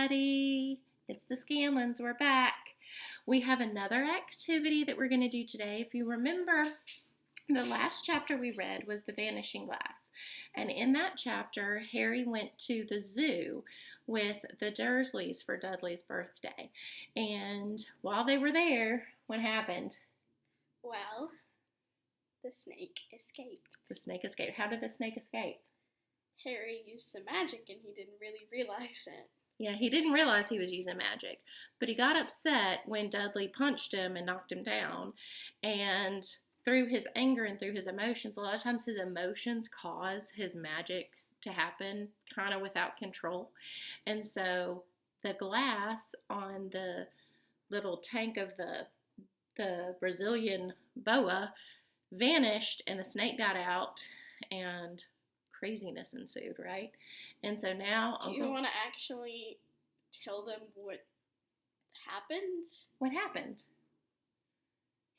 everybody. It's the Scanlons. We're back. We have another activity that we're going to do today. If you remember, the last chapter we read was The Vanishing Glass. And in that chapter, Harry went to the zoo with the Dursleys for Dudley's birthday. And while they were there, what happened? Well, the snake escaped. The snake escaped. How did the snake escape? Harry used some magic and he didn't really realize it. Yeah, he didn't realize he was using magic, but he got upset when Dudley punched him and knocked him down. And through his anger and through his emotions, a lot of times his emotions cause his magic to happen kind of without control. And so the glass on the little tank of the Brazilian boa vanished and the snake got out and craziness ensued, right? And so now Do you want to actually tell them what happened? What happened?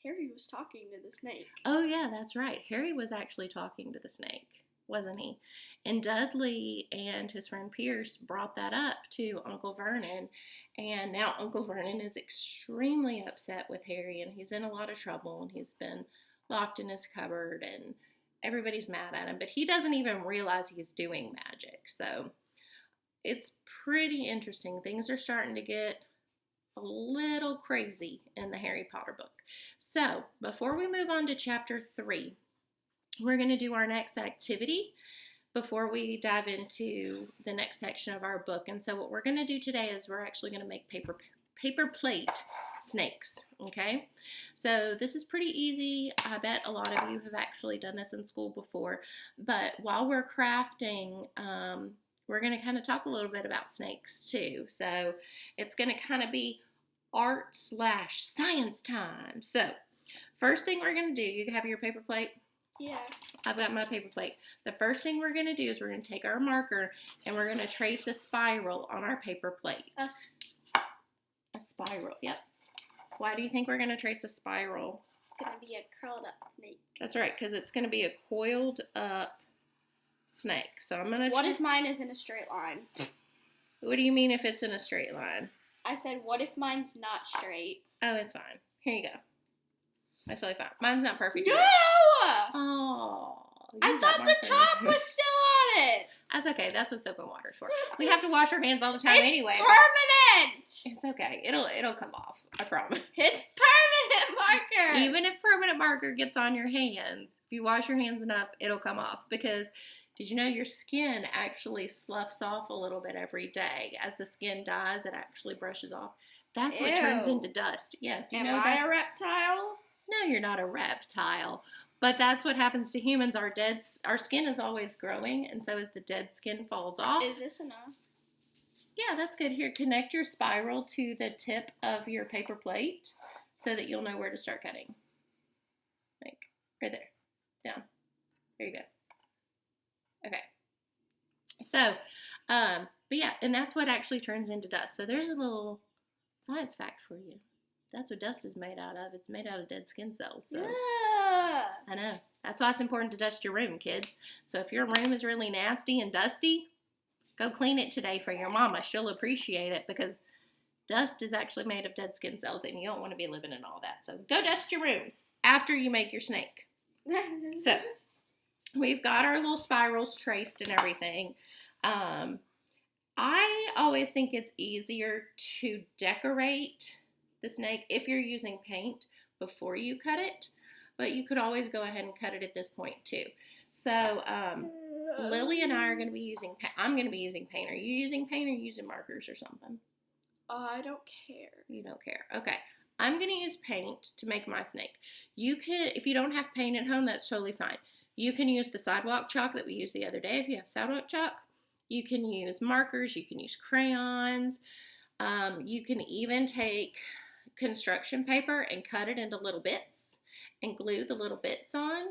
Harry was talking to the snake. Oh, yeah, that's right. Harry was actually talking to the snake, wasn't he? And Dudley and his friend Pierce brought that up to Uncle Vernon. And now Uncle Vernon is extremely upset with Harry, and he's in a lot of trouble, and he's been locked in his cupboard, and everybody's mad at him, but he doesn't even realize he's doing magic. So it's pretty interesting. Things are starting to get a little crazy in the Harry Potter book. So before we move on to chapter 3, we're going to do our next activity before we dive into the next section of our book. And so what we're going to do today is we're actually going to make paper plate snakes, okay? So this is pretty easy. I bet a lot of you have actually done this in school before, but while we're crafting, we're going to kind of talk a little bit about snakes too. So it's going to kind of be art/science time. So first thing we're going to do, you have your paper plate? Yeah. I've got my paper plate. The first thing we're going to do is we're going to take our marker and we're going to trace a spiral on our paper plate. A spiral, yep. Why do you think we're going to trace a spiral? It's going to be a curled up snake. That's right, because it's going to be a coiled up snake. So I'm going to... What if mine is in a straight line? What do you mean if it's in a straight line? I said, what if mine's not straight? Oh, it's fine. Here you go. That's totally fine. Mine's not perfect. No! Oh. I thought the top was still on it. That's okay. That's what soap and water's for. We have to wash our hands all the time it's anyway. Permanent! It's okay. It'll come off. I promise. It's permanent marker. Even if permanent marker gets on your hands, if you wash your hands enough, it'll come off. Because did you know your skin actually sloughs off a little bit every day? As the skin dies, it actually brushes off. That's what turns into dust. Yeah. Do you know Am I a reptile? No, you're not a reptile. But that's what happens to humans. Our skin is always growing, and so as the dead skin falls off. Is this enough? Yeah, that's good. Here, connect your spiral to the tip of your paper plate so that you'll know where to start cutting. Like, right there. Down. There you go. Okay. So, but yeah, and that's what actually turns into dust. So there's a little science fact for you. That's what dust is made out of. It's made out of dead skin cells. So. Yeah. I know. That's why it's important to dust your room, kids. So if your room is really nasty and dusty, go clean it today for your mama. She'll appreciate it because dust is actually made of dead skin cells and you don't want to be living in all that. So go dust your rooms after you make your snake. So we've got our little spirals traced and everything. I always think it's easier to decorate the snake if you're using paint before you cut it, but you could always go ahead and cut it at this point too. So Lily and I are going to be using paint. I'm going to be using paint. Are you using paint or are you using markers or something? I don't care. You don't care. Okay. I'm going to use paint to make my snake. You can, if you don't have paint at home, that's totally fine. You can use the sidewalk chalk that we used the other day if you have sidewalk chalk. You can use markers. You can use crayons. You can even take construction paper and cut it into little bits and glue the little bits on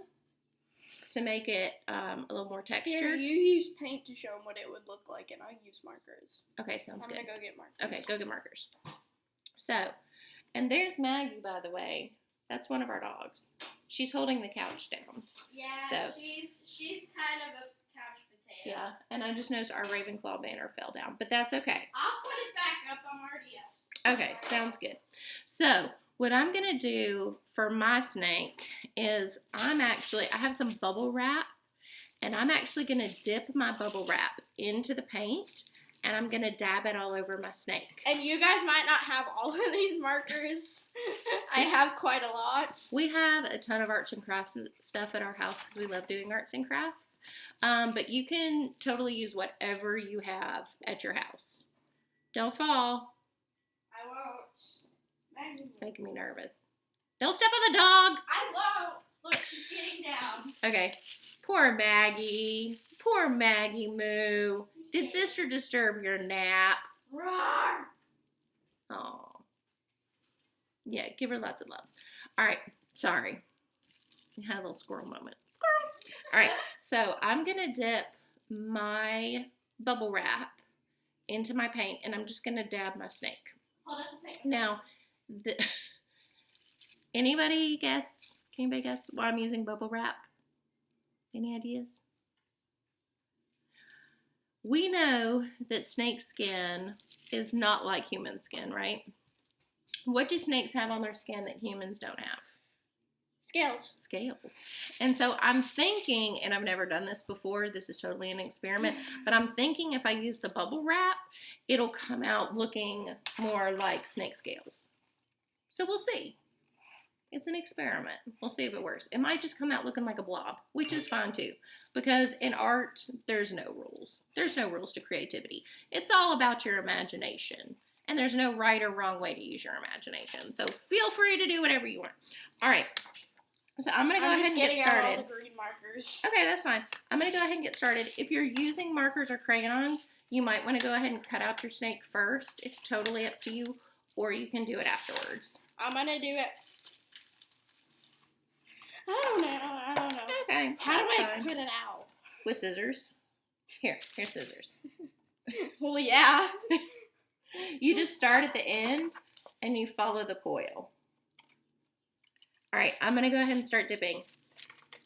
to make it a little more textured. Here, you use paint to show them what it would look like, and I use markers. Okay, sounds good. I'm gonna go get markers. Okay, go get markers. So, and there's Maggie, by the way. That's one of our dogs. She's holding the couch down. Yeah, so, she's kind of a couch potato. Yeah, and I just noticed our Ravenclaw banner fell down, but that's okay. I'll put it back up. I'm already up. Okay, sounds good. So, what I'm going to do for my snake is I have some bubble wrap, and I'm actually going to dip my bubble wrap into the paint, and I'm going to dab it all over my snake. And you guys might not have all of these markers. I have quite a lot. We have a ton of arts and crafts stuff at our house because we love doing arts and crafts. But you can totally use whatever you have at your house. Don't fall. I won't. It's making me nervous. Don't step on the dog. I won't. Look, she's getting down. Okay. Poor Maggie. Poor Maggie Moo. Did sister disturb your nap? Roar. Oh. Yeah, give her lots of love. All right. Sorry. We had a little squirrel moment. Squirrel. All right. So I'm going to dip my bubble wrap into my paint, and I'm just going to dab my snake. Hold up a second. Now, anybody guess? Can anybody guess why I'm using bubble wrap? Any ideas? We know that snake skin is not like human skin, right? What do snakes have on their skin that humans don't have? Scales. Scales. And so I'm thinking, and I've never done this before, this is totally an experiment, but I'm thinking if I use the bubble wrap, it'll come out looking more like snake scales. So we'll see. It's an experiment. We'll see if it works. It might just come out looking like a blob, which is fine too. Because in art, there's no rules. There's no rules to creativity. It's all about your imagination. And there's no right or wrong way to use your imagination. So feel free to do whatever you want. All right. So I'm going to go ahead and get started. Out all the green markers. Okay, that's fine. I'm going to go ahead and get started. If you're using markers or crayons, you might want to go ahead and cut out your snake first. It's totally up to you. Or you can do it afterwards. I'm going to do it. I don't know. Okay. How do I cut it out? With scissors. Here's scissors. Well, yeah. You just start at the end and you follow the coil. All right, I'm going to go ahead and start dipping.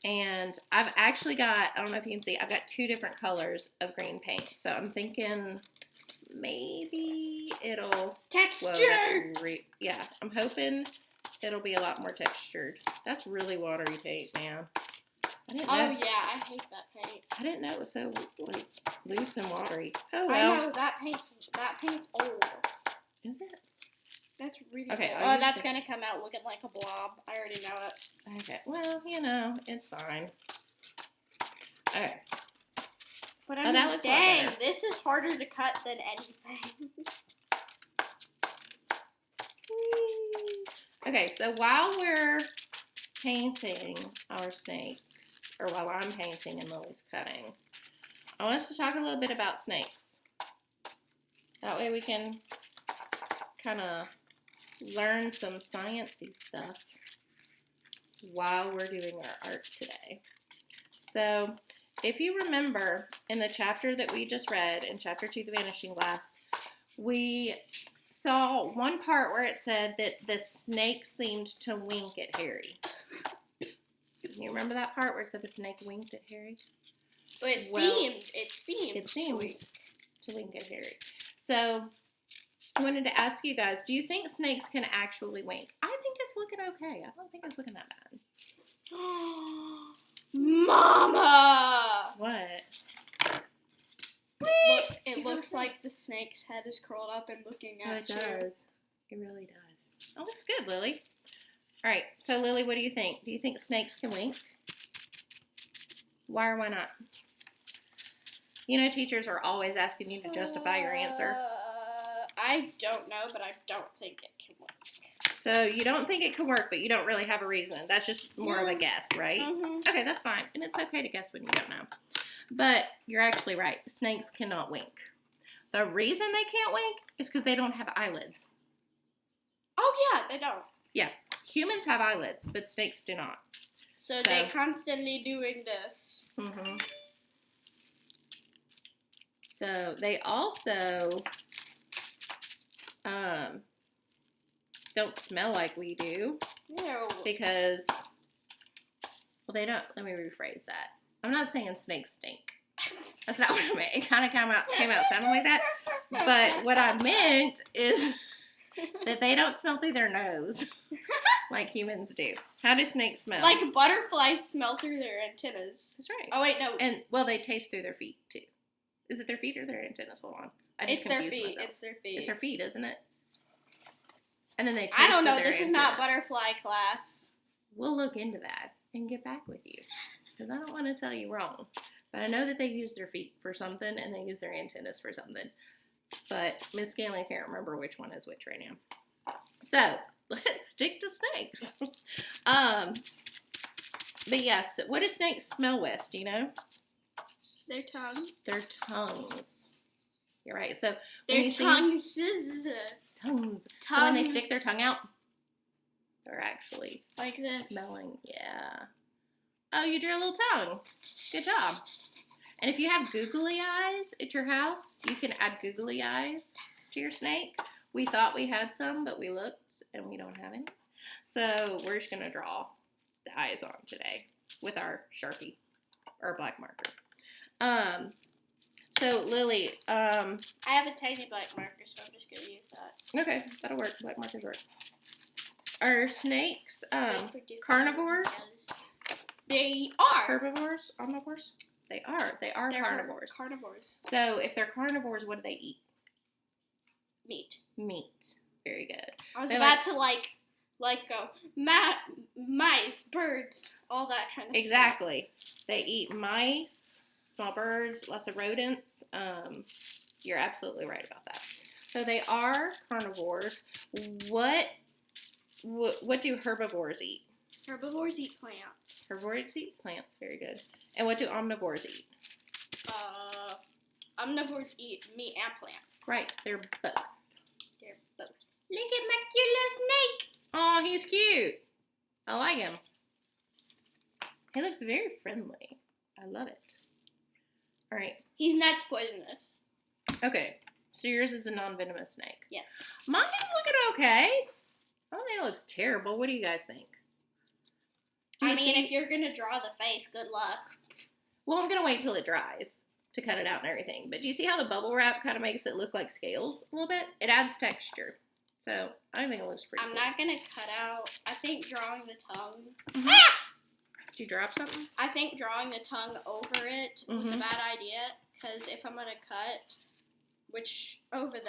And I've actually got, I don't know if you can see, I've got 2 different colors of green paint. So I'm thinking maybe it'll... Texture! Whoa, yeah, I'm hoping it'll be a lot more textured. That's really watery paint, man. I didn't know. Oh, yeah, I hate that paint. I didn't know it was so like loose and watery. Oh, I well. know, that paint's old. Is it? That's really okay, old. Oh, that's going to come out looking like a blob. I already know it. Okay, well, you know, it's fine. Okay. But I Oh, mean, that looks a lot dang, better. this is harder to cut than anything. Okay, so while we're painting our snakes, or while I'm painting and Lily's cutting, I want us to talk a little bit about snakes. That way we can kind of learn some sciencey stuff while we're doing our art today. So, if you remember in the chapter that we just read, in chapter 2, The Vanishing Glass, we saw one part where it said that the snakes seemed to wink at Harry. You remember that part where it said the snake winked at Harry? It seemed to wink at Harry. So, I wanted to ask you guys, do you think snakes can actually wink? I think it's looking okay. I don't think it's looking that bad. Mama! What? Look, it looks like the snake's head is curled up and looking Oh, at it you. does. It really does. Oh, looks good, Lily. All right, so Lily, what do you think? Do you think snakes can wink? Why or why not? You know, teachers are always asking you to justify your answer. I don't know, but I don't think it can work. So you don't think it can work, but you don't really have a reason. That's just more of a guess, right? Mm-hmm. Okay, that's fine. And it's okay to guess when you don't know. But you're actually right. Snakes cannot wink. The reason they can't wink is because they don't have eyelids. Oh, yeah, they don't. Yeah, humans have eyelids, but snakes do not. So they're constantly doing this. Mm-hmm. So they also don't smell like we do. Ew. Because, well, they don't, let me rephrase that. I'm not saying snakes stink. That's not what I meant. It kind of came out sounding like that. But what I meant is that they don't smell through their nose like humans do. How do snakes smell? Like butterflies smell through their antennas. That's right. Oh wait, no. And well, they taste through their feet too. Is it their feet or their antennas? Hold on. I just It's their confused feet. myself. It's their feet. It's their feet, isn't it? And then they taste I don't know. through their This is not antennas. butterfly class. We'll look into that and get back with you. Because I don't want to tell you wrong. But I know that they use their feet for something and they use their antennas for something. But Miss Scanley can't remember which one is which right now. So, let's stick to snakes. But yes, what do snakes smell with? Do you know? Their tongue. Their tongues. You're right. So, when Their you see tongues. tongues. So, when they stick their tongue out, they're actually like this. smelling. Yeah. Oh, you drew a little tongue. Good job. And if you have googly eyes at your house, you can add googly eyes to your snake. We thought we had some, but we looked and we don't have any. So we're just going to draw the eyes on today with our Sharpie or black marker. So Lily, I have a tiny black marker, so I'm just going to use that. okay, that'll work. Black markers work. Are snakes Good for different carnivores? areas. They are. Herbivores? Omnivores? They are. They are They're carnivores. Carnivores. So if they're carnivores, what do they eat? Meat. Meat. Very good. I was They about to go mice, birds, all that kind of Exactly. They eat mice, small birds, lots of rodents. You're absolutely right about that. So they are carnivores. What do herbivores eat? stuff. Herbivores eat plants. Herbivores eat plants. Very good. And what do omnivores eat? Omnivores eat meat and plants. Right. They're both. They're both. Look at my cute little snake. Oh, he's cute. I like him. He looks very friendly. I love it. All right. He's not poisonous. Okay. So yours is a non-venomous snake. Yeah. Mine's looking okay. I don't think it looks terrible. What do you guys think? Do you see- if you're gonna draw the face, good luck. Well, I'm gonna wait till it dries to cut it out and everything. But do you see how the bubble wrap kind of makes it look like scales a little bit? It adds texture. So I think it looks pretty I'm cool. not gonna cut out. I think drawing the tongue. Mhm. Ah! Did you drop something? I think drawing the tongue over it was a Mhm. bad idea because if I'm gonna cut, which I'm not,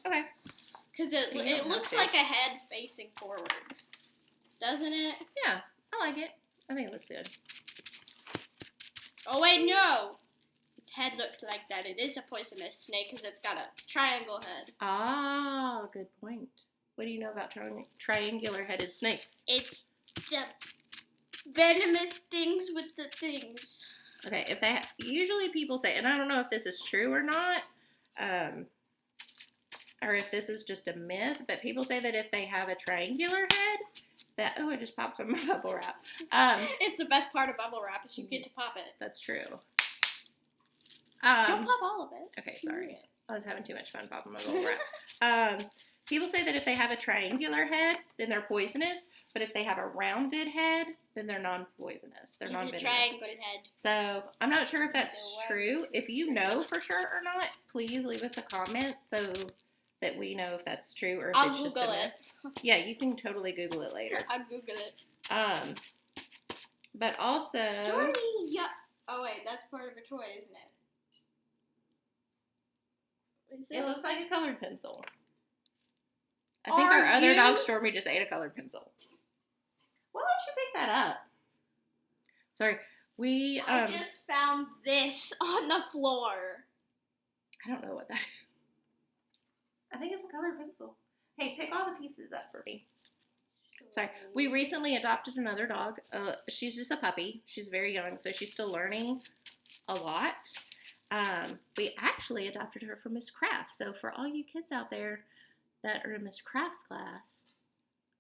Okay. because You don't it have looks to. like a head facing forward, doesn't it? Yeah, I like it. I think it looks good. Oh wait, no. Its head looks like that. It is a poisonous snake because it's got a triangle head. Ah, good point. What do you know about triangular-headed snakes? It's the venomous things with the things. Okay, if they usually people say, and I don't know if this is true or not, or if this is just a myth, but people say that if they have a triangular head, that it just pops on my bubble wrap. It's the best part of bubble wrap is you get to pop it. That's true. Don't pop all of it. Okay, sorry. I was having too much fun popping my bubble wrap. People say that if they have a triangular head, then they're poisonous. But if they have a rounded head, then they're non-poisonous. They're It's a non-venomous. triangle head. So I'm not sure if that's So what? true. If you know for sure or not, please leave us a comment so that we know if that's true or if I'll it's just Google a it. myth. Yeah, you can totally Google it later. I'll Google it. But also, Stormy, yeah. Oh wait, that's part of a toy, isn't it? Is it looks like a colored pencil. I think Are our other you- dog Stormy just ate a colored pencil. Why don't you pick that up? Sorry, we I just found this on the floor. I don't know what that is. I think it's a colored pencil. Hey, pick all the pieces up for me. Sorry. We recently adopted another dog. She's just a puppy. She's very young, so she's still learning a lot. We actually adopted her from Miss Craft. So for all you kids out there that are in Miss Craft's class,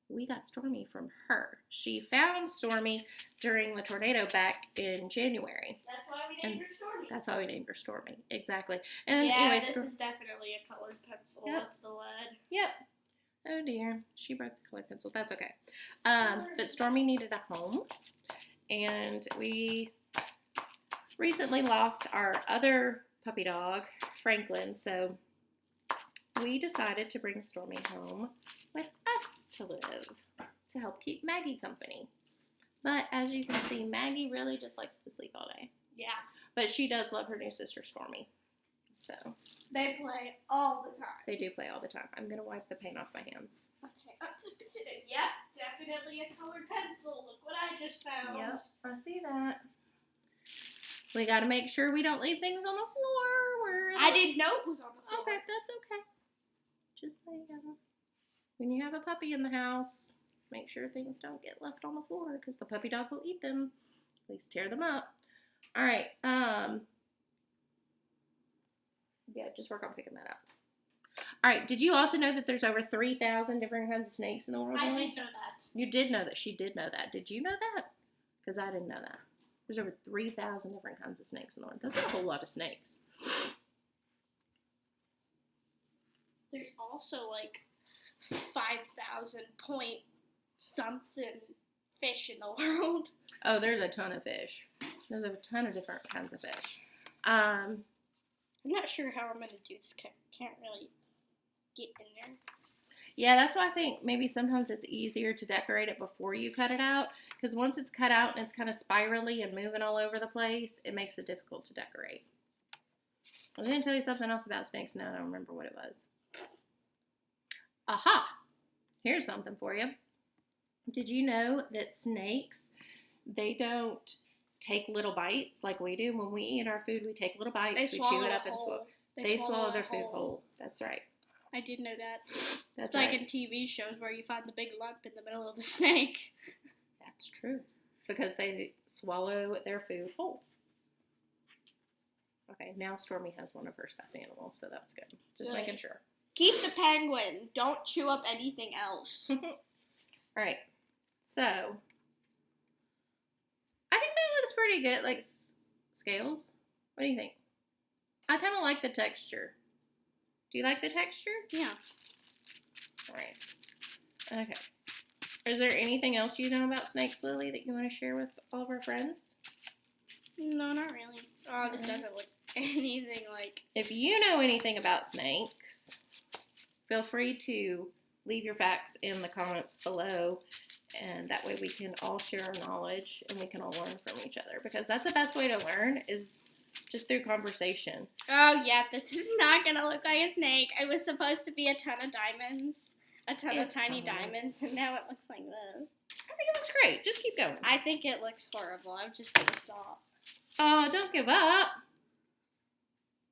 we got Stormy from her. She found Stormy during the tornado back in January. That's why we named her Stormy. That's why we named her Stormy. Exactly. And Yeah, anyway, this is definitely a colored pencil. Yep. That's the lead. Yep. Oh dear, she broke the colored pencil. That's okay. But Stormy needed a home, and we recently lost our other puppy dog, Franklin, so we decided to bring Stormy home with us to live to help keep Maggie company. But as you can see, Maggie really just likes to sleep all day. Yeah. But she does love her new sister, Stormy. So They play all the time. they do play all the time. I'm going to wipe the paint off my hands. Okay. Yep, definitely a colored pencil. Look what I just found. Yep, I see that. We got to make sure we don't leave things on the floor. I didn't know it was on the floor. Okay, that's okay. Just so you know. When you have a puppy in the house, make sure things don't get left on the floor because the puppy dog will eat them. At least tear them up. All right. Yeah, just work on picking that up. All right. Did you also know that there's over 3,000 different kinds of snakes in the world? I Lily? did know that. You did know that. She did know that. Did you know that? Because I didn't know that. There's over 3,000 different kinds of snakes in the world. That's not a whole lot of snakes. There's also like 5,000 point something fish in the world. Oh, there's a ton of fish. There's a ton of different kinds of fish. I'm not sure how I'm going to do this. Can't really get in there. Yeah, that's why I think maybe sometimes it's easier to decorate it before you cut it out. Because once it's cut out and it's kind of spirally and moving all over the place, it makes it difficult to decorate. I was going to tell you something else about snakes. Now I don't remember what it was. Aha! Here's something for you. Did you know that snakes, they don't take little bites like we do? When we eat our food, we take little bites, we chew it up and swallow. They swallow their food whole. That's right. I did know that. That's it's like right. in TV shows where you find the big lump in the middle of the snake. That's true. Because they swallow their food whole. Okay, now Stormy has one of her stuffed animals, so that's good. Just Good. making sure. Keep the penguin. Don't chew up anything else. All right. So, I think that looks pretty good. Like scales. What do you think? I kind of like the texture. Do you like the texture? Yeah. All right. Okay. Is there anything else you know about snakes, Lily, that you want to share with all of our friends? No, not really. Oh, this doesn't look anything like... If you know anything about snakes, feel free to leave your facts in the comments below, and that way we can all share our knowledge and we can all learn from each other, because that's the best way to learn is just through conversation. Oh, yeah, this is not going to look like a snake. It was supposed to be a ton of diamonds, a ton of tiny diamonds, and now it looks like this. I think it looks great. Just keep going. I think it looks horrible. I'm just going to stop. Oh, don't give up.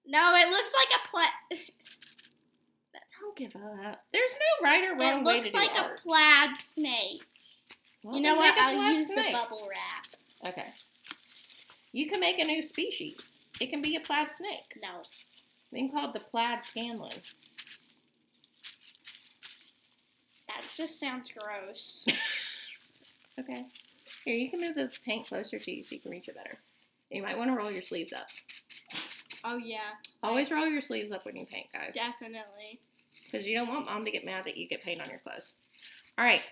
No, it looks like a Don't give up. There's no right or wrong way to do It looks like art. a plaid snake. Well, You know then what? make a I'll plaid use snake. the bubble wrap. Okay. You can make a new species. It can be a plaid snake. No. We can call it the plaid scanlon. That just sounds gross. Okay. Here, you can move the paint closer to you so you can reach it better. You might want to roll your sleeves up. Oh, yeah. Always roll your sleeves up when you paint, guys. Definitely. Because you don't want Mom to get mad that you get paint on your clothes. All right.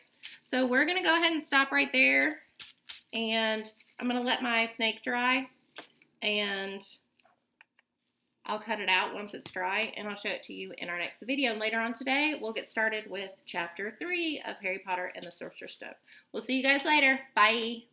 So we're going to go ahead and stop right there. And I'm going to let my snake dry. And I'll cut it out once it's dry. And I'll show it to you in our next video. And later on today, we'll get started with Chapter 3 of Harry Potter and the Sorcerer's Stone. We'll see you guys later. Bye.